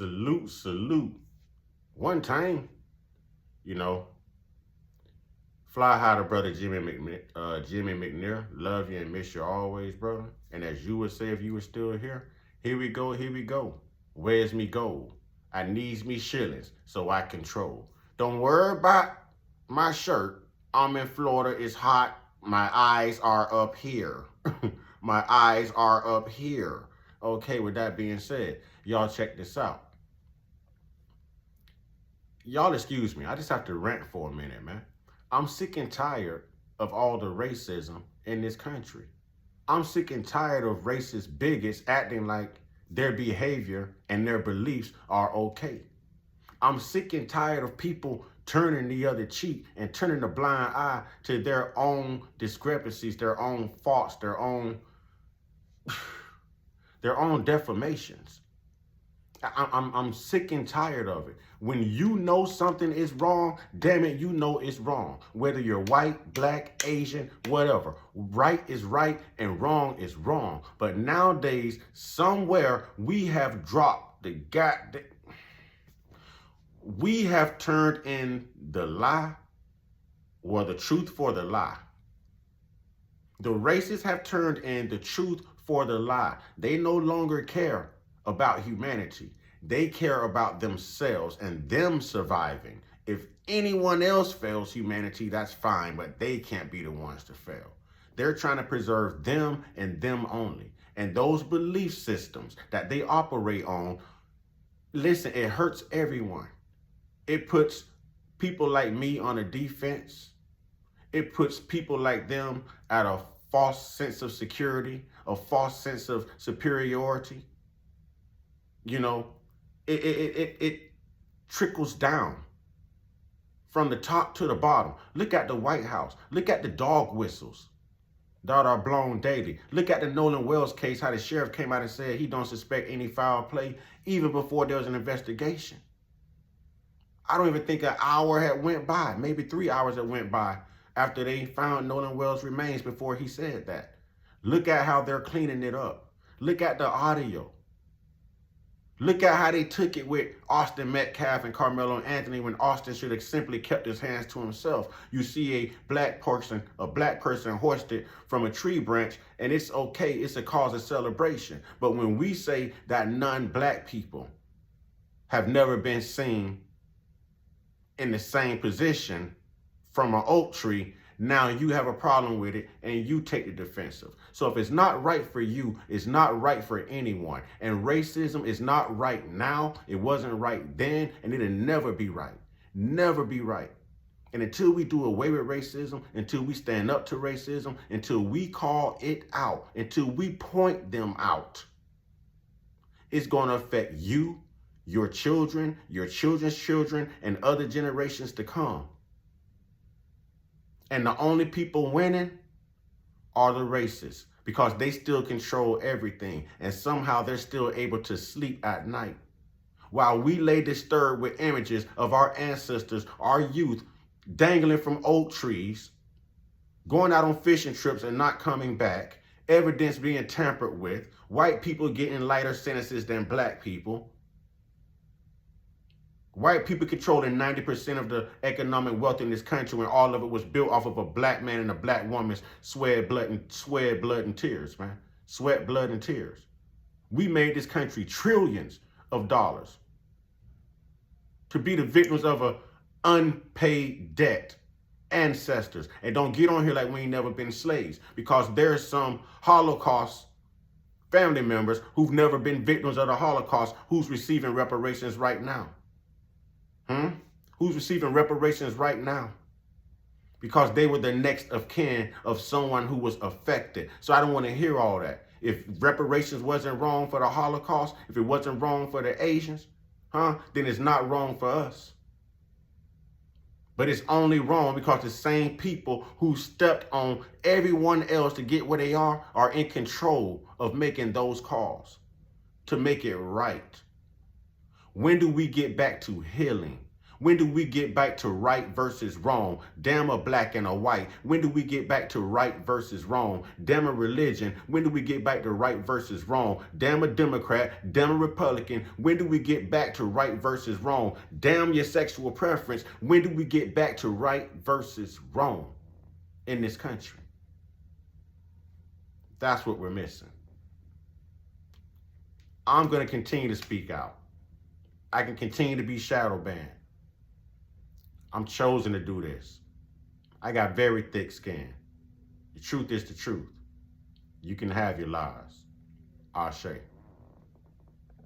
Salute. One time, you know, fly high to brother Jimmy McNair. Love you and miss you always, brother. And as you would say if you were still here we go. Where's me gold? I needs me shillings so I control. Don't worry about my shirt. I'm in Florida, it's hot. My eyes are up here. My eyes are up here. Okay, with that being said, y'all check this out. Y'all excuse me, I just have to rant for a minute, man. I'm sick and tired of all the racism in this country. I'm sick and tired of racist bigots acting like their behavior and their beliefs are okay. I'm sick and tired of people turning the other cheek and turning a blind eye to their own discrepancies, their own faults, their own deformations. I'm sick and tired of it. When you know something is wrong, damn it, you know it's wrong. Whether you're white, black, Asian, whatever. Right is right and wrong is wrong. But nowadays, somewhere we have dropped the goddamn... We have turned in the lie or the truth for the lie. The racists have turned in the truth for the lie. They no longer care about humanity. They care about themselves and them surviving. If anyone else fails humanity, that's fine, but they can't be the ones to fail. They're trying to preserve them and them only. And those belief systems that they operate on, listen, it hurts everyone. It puts people like me on a defense. It puts people like them at a false sense of security, a false sense of superiority. You know, it trickles down from the top to the bottom. Look at the White House. Look at the dog whistles that are blown daily. Look at the Nolan Wells case, how the sheriff came out and said he don't suspect any foul play even before there was an investigation. I don't even think an hour had went by, maybe 3 hours had went by after they found Nolan Wells' remains before he said that. Look at how they're cleaning it up. Look at the audio. Look at how they took it with Austin Metcalf and Carmelo Anthony when Austin should have simply kept his hands to himself. You see a black person hoisted from a tree branch, and it's okay, it's a cause of celebration. But when we say that non-black people have never been seen in the same position from an oak tree, now you have a problem with it and you take the defensive. So if it's not right for you, it's not right for anyone. And racism is not right now. It wasn't right then, and it'll never be right. Never be right. And until we do away with racism, until we stand up to racism, until we call it out, until we point them out, it's going to affect you, your children, your children's children, and other generations to come. And the only people winning are the racists because they still control everything. And somehow they're still able to sleep at night. While we lay disturbed with images of our ancestors, our youth, dangling from oak trees, going out on fishing trips and not coming back, evidence being tampered with, white people getting lighter sentences than black people, white people controlling 90% of the economic wealth in this country when all of it was built off of a black man and a black woman's sweat, blood, and tears, man. Sweat, blood, and tears. We made this country trillions of dollars to be the victims of an unpaid debt. Ancestors. And don't get on here like we ain't never been slaves, because there's some Holocaust family members who've never been victims of the Holocaust who's receiving reparations right now. Who's receiving reparations right now? Because they were the next of kin of someone who was affected. So I don't want to hear all that. If reparations wasn't wrong for the Holocaust, if it wasn't wrong for the Asians, then it's not wrong for us. But it's only wrong because the same people who stepped on everyone else to get where they are in control of making those calls to make it right. When do we get back to healing? When do we get back to right versus wrong? Damn a black and a white. When do we get back to right versus wrong? Damn a religion. When do we get back to right versus wrong? Damn a Democrat. Damn a Republican. When do we get back to right versus wrong? Damn your sexual preference. When do we get back to right versus wrong in this country? That's what we're missing. I'm going to continue to speak out. I can continue to be shadow banned. I'm chosen to do this. I got very thick skin. The truth is the truth. You can have your lies. Ashe.